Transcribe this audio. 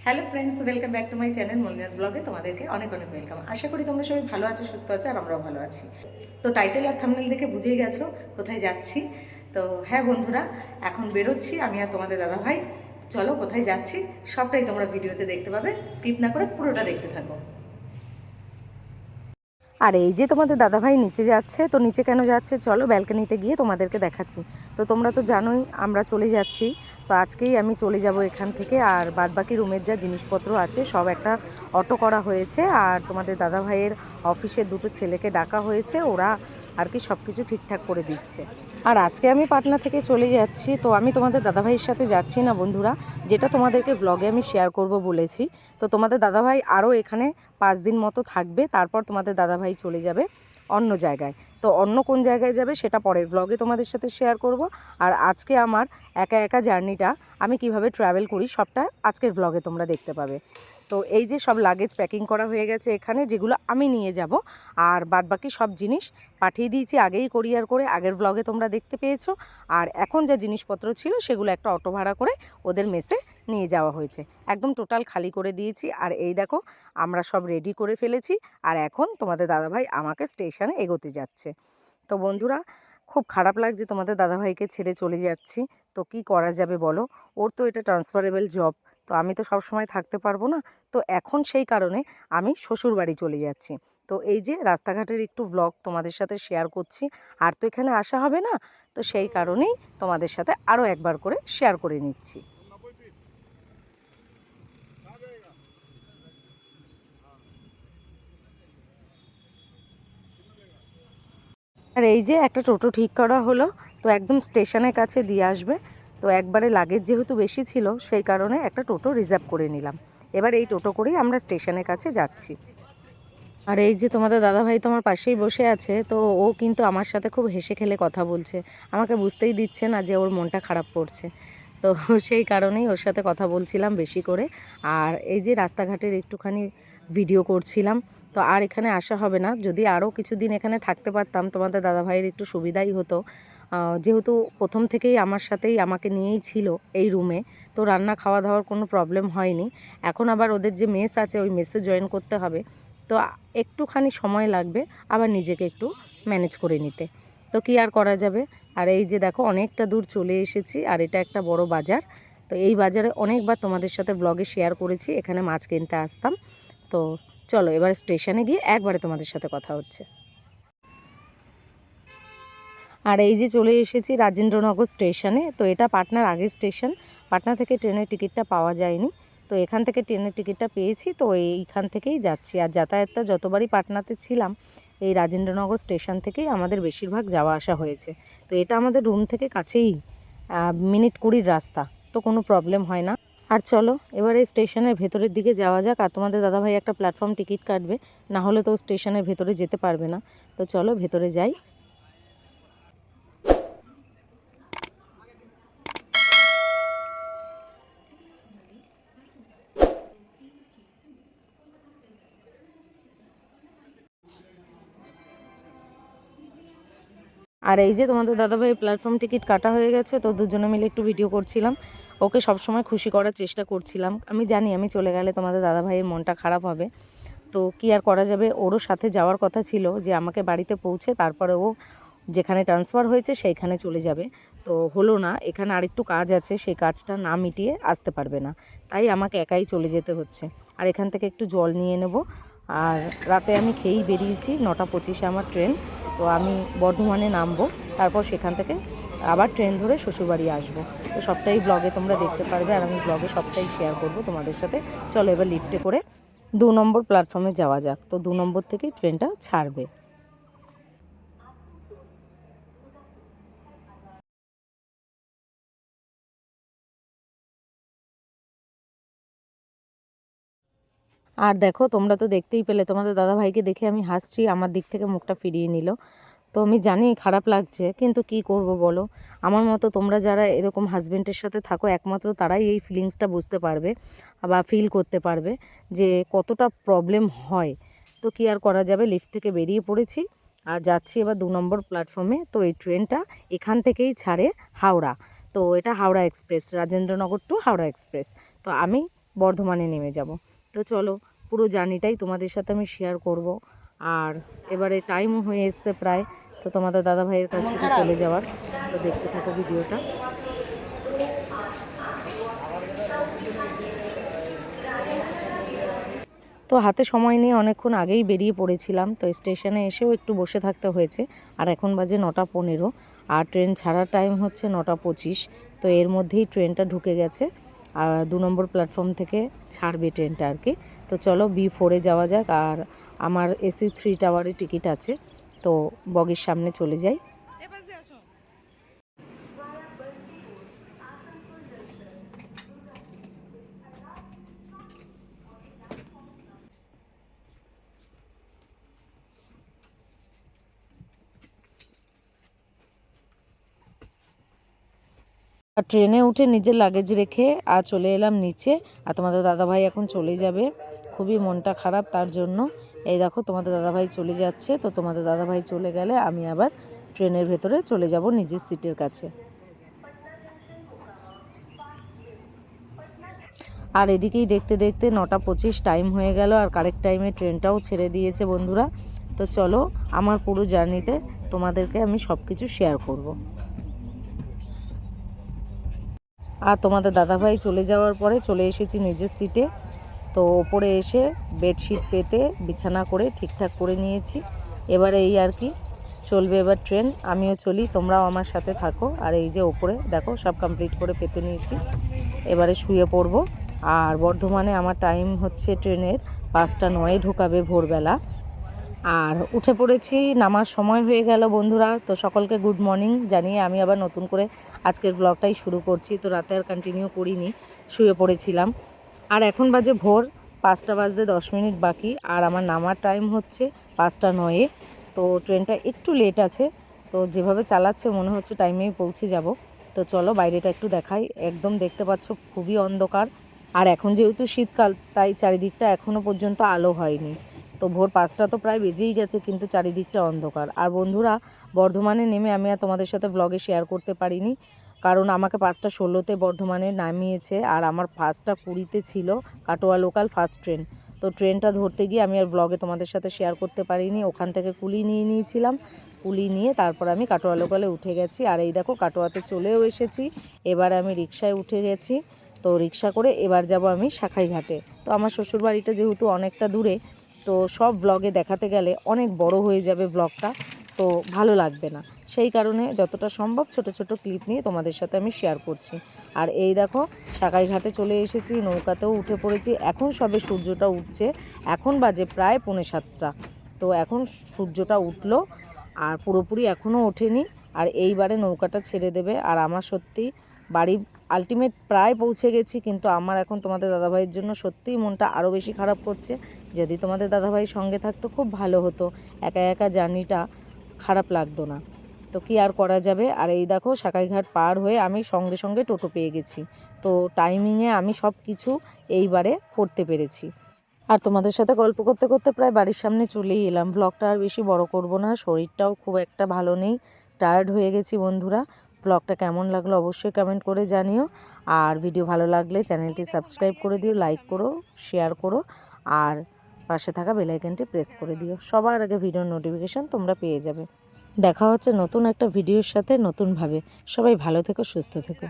Hello friends, welcome back to my channel মলিনাস ব্লগে। তোমাদেরকে অনেক অনেক ওয়েলকাম। আশা করি তোমরা সবাই ভালো আছো, সুস্থ আছো, আর আমরাও ভালো আছি। তো টাইটেল আর থাম্বনেল দেখে বুঝেই গেছো কোথায় যাচ্ছি। তো হ্যাঁ বন্ধুরা, এখন বেরোচ্ছি আমি আর তোমাদের দাদাভাই। চলো কোথায় যাচ্ছি সবটাই তোমরা ভিডিওতে দেখতে পাবে, স্কিপ না করে পুরোটা দেখতে থাকো। আর এই যে তোমাদের দাদাভাই নিচে যাচ্ছে, তো নিচে কেন যাচ্ছে চলো ব্যালকনিতে গিয়ে তোমাদেরকে দেখাচ্ছি। তো তোমরা তো জানোই আমরা চলে যাচ্ছি। তো আজকেই আমি চলে যাব এখান থেকে, আর বাদবাকি রুমের যা জিনিসপত্র আছে সব একটা অটো করা হয়েছে, আর তোমাদের দাদাভাইয়ের অফিসের দুটো ছেলেকে ডাকা হয়েছে, ওরা আর কি সব কিছু ঠিকঠাক করে দিচ্ছে। আর আজকে আমি পাটনা থেকে চলে যাচ্ছি, তো আমি তোমাদের দাদাভাইয়ের সাথে যাচ্ছি না বন্ধুরা, যেটা তোমাদেরকে ব্লগে আমি শেয়ার করব বলেছি। তো তোমাদের দাদাভাই আরও এখানে 5 দিন মতো থাকবে, তারপর তোমাদের দাদাভাই চলে যাবে অন্য জায়গায়। তো অন্য কোন জায়গায় যাবে সেটা পরের ব্লগে তোমাদের সাথে শেয়ার করব। আর আজকে আমার একা একা জার্নিটা আমি কিভাবে ট্রাভেল করি সবটা আজকের ব্লগে তোমরা দেখতে পাবে। তো এই যে সব লাগেজ প্যাকিং করা হয়ে গেছে এখানে, যেগুলো আমি নিয়ে যাব, আর বাদবাকি সব জিনিস পাঠিয়ে দিয়েছি আগেই কোরিয়ার করে, আগের ব্লগে তোমরা দেখতে পেয়েছো। আর এখন যা জিনিসপত্র ছিল সেগুলো একটা অটো ভাড়া করে ওদের মেসে নিয়ে যাওয়া হয়েছে। একদম টোটাল খালি করে দিয়েছি। আর এই দেখো আমরা সব রেডি করে ফেলেছি, আর এখন তোমাদের দাদাভাই আমাকে স্টেশনে এগোতে যাচ্ছে। তো বন্ধুরা, খুব খারাপ লাগছে তোমাদের দাদাভাইকে ছেড়ে চলে যাচ্ছি। তো কি করা যাবে বলো, ওর তো এটা ট্রান্সফারেবল জব, তো আমি তো সব সময় থাকতে পারবো না। তো এখন সেই কারণে আমি শ্বশুর বাড়ি চলে যাচ্ছি। তো এই যে রাস্তাঘাটের একটু ব্লগ তোমাদের সাথে শেয়ার করছি। আর তো এখানে আসা হবে না, তো সেই কারণেই তোমাদের সাথে আরও একবার করে শেয়ার করে নিচ্ছি। আর এই যে একটা টোটো ঠিক করা হলো, তো একদম স্টেশনের কাছে দিয়ে আসবে। তো একবারে লাগেজ যেহেতু বেশি ছিল সেই কারণে একটা টোটো রিজার্ভ করে নিলাম। এবার এই টোটো করেই আমরা স্টেশনের কাছে যাচ্ছি। আর এই যে তোমাদের দাদাভাই তোমার পাশেই বসে আছে, তো ও কিন্তু আমার সাথে খুব হেসে খেলে কথা বলছে। আমাকে বুঝতেই দিচ্ছে না যে ওর মনটা খারাপ করছে। তো সেই কারণেই ওর সাথে কথা বলছিলাম বেশি করে। আর এই যে রাস্তাঘাটের একটুখানি ভিডিও করছিলাম। তো আর এখানে আসা হবে না, যদি আরও কিছুদিন এখানে থাকতে পারতাম তোমাদের দাদাভাইয়ের একটু সুবিধাই হতো। যেহেতু প্রথম থেকেই আমার সাথেই আমাকে নিয়েই ছিল এই রুমে, তো রান্না খাওয়া দাওয়ার কোনো প্রবলেম হয়নি। এখন আবার ওদের যে মেস আছে ওই মেসে জয়েন করতে হবে, তো একটুখানি সময় লাগবে আবার নিজেকে একটু ম্যানেজ করে নিতে। তো কি আর করা যাবে। আর এই যে দেখো অনেকটা দূর চলে এসেছি, আর এটা একটা বড় বাজার। তো এই বাজারে অনেকবার তোমাদের সাথে ব্লগে শেয়ার করেছি, এখানে মাছ কিনতে আসতাম। তো চলো এবার স্টেশনে গিয়ে একবারে তোমাদের সাথে কথা হচ্ছে। আর এই যে চলে এসেছি রাজেন্দ্রনগর স্টেশনে। তো এটা পাটনার আগের স্টেশন, পাটনা থেকে ট্রেনের টিকিটটা পাওয়া যায়নি। তো এখান থেকে ট্রেনের টিকিটটা পেয়েছি, তো এইখান থেকেই যাচ্ছি। আর যাতায়াতটা যতবারই পাটনাতে ছিলাম এই রাজেন্দ্রনগর স্টেশন থেকেই আমাদের বেশিরভাগ যাওয়া আসা হয়েছে। তো এটা আমাদের রুম থেকে কাছেই, মিনিট 20 রাস্তা, তো কোনো প্রবলেম হয় না। আর চলো এবারে স্টেশনের ভেতরের দিকে যাওয়া যাক। আর তোমাদের দাদাভাই একটা প্ল্যাটফর্ম টিকিট কাটবে, না হলে তো স্টেশনের ভেতরে যেতে পারবে না। তো চলো ভেতরে যাই। আর এই যে তোমাদের দাদাভাই প্ল্যাটফর্ম টিকিট কাটা হয়ে গেছে, তো দুজনে মিলে একটু ভিডিও করছিলাম। ওকে সবসময় খুশি করার চেষ্টা করছিলাম, আমি জানি আমি চলে গেলে তোমাদের দাদাভাইয়ের মনটা খারাপ হবে। তো কি আর করা যাবে, ওরও সাথে যাওয়ার কথা ছিল যে আমাকে বাড়িতে পৌঁছে তারপরে ও যেখানে ট্রান্সফার হয়েছে সেইখানে চলে যাবে। তো হলো না, এখানে আরেকটু কাজ আছে, সেই কাজটা না মিটিয়ে আসতে পারবে না, তাই আমাকে একাই চলে যেতে হচ্ছে। আর এখান থেকে একটু জল নিয়ে নেব। আর রাতে আমি খেয়েই বেরিয়েছি, 9:25-এ আমার ট্রেন। তো আমি বর্ধমানে নামবো, তারপর সেখান থেকে আবার ট্রেন ধরে শ্বশুরবাড়ি আসবো। তো সবটাই ব্লগে তোমরা দেখতে পারবে, আর আমি ব্লগে সবটাই শেয়ার করব তোমাদের সাথে। চলো এবার লিফটে করে 2 নম্বর প্ল্যাটফর্মে যাওয়া যাক। তো 2 নম্বর থেকেই ট্রেনটা ছাড়বে। আর দেখো তোমরা তো দেখতেই পেলে, তোমাদের দাদাভাইকে দেখে আমি হাসছি, আমার দিক থেকে মুখটা ফিরিয়ে নিল। তো আমি জানি খারাপ লাগছে, কিন্তু কি করব বলো। আমার মতো তোমরা যারা এরকম হাজব্যান্ডের সাথে থাকো একমাত্র তারাই এই ফিলিংসটা বুঝতে পারবে বা ফিল করতে পারবে যে কতটা প্রবলেম হয়। তো কি আর করা যাবে, লিফট থেকে বেরিয়ে পড়েছি আর যাচ্ছি এবার 2 নম্বর প্ল্যাটফর্মে। তো এই ট্রেনটা এখান থেকেই ছাড়ে হাওড়া। তো এটা Howrah express, Rajendranagar to Howrah express. তো আমি বর্ধমানে নেমে যাব। তো চলো পুরো জার্নিটাই তোমাদের সাথে আমি শেয়ার করব। আর এবারে টাইমও হয়ে এসছে প্রায়, তো তোমাদের দাদা ভাইয়ের কাছ থেকে চলে যাওয়ার। তো দেখতে থাকো ভিডিওটা। তো হাতে সময় নিয়ে অনেকক্ষণ আগেই বেরিয়ে পড়েছিলাম। তো স্টেশনে এসেও একটু বসে থাকতে হয়েছে। আর এখন বাজে 9:15, আর ট্রেন ছাড়ার টাইম হচ্ছে 9:25। তো এর মধ্যেই ট্রেনটা ঢুকে গেছে, আর 2 নম্বর প্ল্যাটফর্ম থেকে ছাড়বে ট্রেনটা আর কি। তো চলো B4-এ যাওয়া যাক। আর আমার AC 3 টাওয়ারে টিকিট আছে, তো বগির সামনে চলে যাই। আর ট্রেনে উঠে নিজের লাগেজ রেখে আর চলে এলাম নিচে। আর তোমাদের দাদাভাই এখন চলে যাবে, খুবই মনটা খারাপ তার জন্য। এই দেখো তোমাদের দাদাভাই চলে যাচ্ছে। তো তোমাদের দাদাভাই চলে গেলে আমি আবার ট্রেনের ভেতরে চলে যাব নিজের সিটের কাছে। আর এদিকেই দেখতে দেখতে 9:25 টাইম হয়ে গেল, আর কারেক্ট টাইমে ট্রেনটাও ছেড়ে দিয়েছে বন্ধুরা। তো চলো আমার পুরো জার্নিতে তোমাদেরকে আমি সব কিছু শেয়ার করব। আর তোমাদের দাদাভাই চলে যাওয়ার পরে চলে এসেছি নিজের সিটে। তো ওপরে এসে বেডশিট পেতে বিছানা করে ঠিকঠাক করে নিয়েছি। এবারে এই আর কি, চলবে এবার ট্রেন, আমিও চলি, তোমরাও আমার সাথে থাকো। আর এই যে ওপরে দেখো সব কমপ্লিট করে পেতে নিয়েছি, এবারে শুয়ে পড়বো। আর বর্ধমানে আমার টাইম হচ্ছে ট্রেনের 5:09 ঢোকাবে ভোরবেলা। আর উঠে পড়েছি, নামার সময় হয়ে গেল বন্ধুরা। তো সকলকে গুড মর্নিং জানিয়ে আমি আবার নতুন করে আজকের ব্লগটাই শুরু করছি। তো রাতে আর কন্টিনিউ করিনি, শুয়ে পড়েছিলাম। আর এখন বাজে ভোর 5টা বাজতে 10 মিনিট বাকি, আর আমার নামার টাইম হচ্ছে 5:09। তো ট্রেনটা একটু লেট আছে, তো যেভাবে চালাচ্ছে মনে হচ্ছে টাইমেই পৌঁছে যাব। তো চলো বাইরেটা একটু দেখাই। একদম দেখতে পাচ্ছ খুবই অন্ধকার। আর এখন যেহেতু শীতকাল, তাই চারিদিকটা এখনও পর্যন্ত আলো হয়নি। তো ভোর 5টা তো প্রায় বেজেই গেছে, কিন্তু চারিদিকটা অন্ধকার। আর বন্ধুরা, বর্ধমানে নেমে আমি আর তোমাদের সাথে ব্লগে শেয়ার করতে পারিনি, কারণ আমাকে 5:16-তে বর্ধমানে নামিয়েছে, আর আমার 5:20-তে ছিল কাটোয়া লোকাল ফার্স্ট ট্রেন। তো ট্রেনটা ধরতে গিয়ে আমি আর ব্লগে তোমাদের সাথে শেয়ার করতে পারিনি। ওখান থেকে কুলি নিয়ে নিয়েছিলাম, কুলি নিয়ে তারপর আমি কাটোয়া লোকালে উঠে গেছি। আর এই দেখো কাটোয়াতে চলেও এসেছি। এবার আমি রিকশায় উঠে গেছি। তো রিকশা করে এবার যাব আমি শাখাইঘাটে। তো আমার শ্বশুরবাড়িটা যেহেতু অনেকটা দূরে, তো সব ব্লগে দেখাতে গেলে অনেক বড় হয়ে যাবে ব্লগটা, তো ভালো লাগবে না। সেই কারণে যতটা সম্ভব ছোট ছোট ক্লিপ নিয়ে তোমাদের সাথে আমি শেয়ার করছি। আর এই দেখো শাখাইঘাটে চলে এসেছি, নৌকাতেও উঠে পড়েছি। এখন সবে সূর্যটা উঠছে, এখন বাজে প্রায় 6:45। তো এখন সূর্যটা উঠলো, আর পুরোপুরি এখনও ওঠেনি। আর এইবারে নৌকাটা ছেড়ে দেবে। আর আমার সত্যি বাড়ি আলটিমেট প্রায় পৌঁছে গেছি, কিন্তু আমার এখন তোমাদের দাদাভাইয়ের জন্য সত্যিই মনটা আরও বেশি খারাপ করছে। যদি তোমাদের দাদাভাই সঙ্গে থাকতো খুব ভালো হতো, একা একা জার্নিটা খারাপ লাগতো না। তো কি আর করা যাবে। আর এই দেখো শাখাইঘাট পার হয়ে আমি সঙ্গে সঙ্গে টোটো পেয়ে গেছি। তো টাইমিংয়ে আমি সব কিছু এইবারে করতে পেরেছি। আর তোমাদের সাথে গল্প করতে করতে প্রায় বাড়ির সামনে চলেই এলাম। ব্লগটা আর বেশি বড় করব না, শরীরটাও খুব একটা ভালো নেই, টায়ার্ড হয়ে গেছি বন্ধুরা। ব্লগটা কেমন লাগলো অবশ্যই কমেন্ট করে জানিও। আর ভিডিও ভালো লাগলে চ্যানেলটি সাবস্ক্রাইব করে দিও, লাইক করো, শেয়ার করো, আর পাশে থাকা বেল আইকনটি প্রেস করে দিও। সবার আগে ভিডিওর নোটিফিকেশান তোমরা পেয়ে যাবে। দেখা হচ্ছে নতুন একটা ভিডিওর সাথে নতুনভাবে। সবাই ভালো থেকো, সুস্থ থেকো।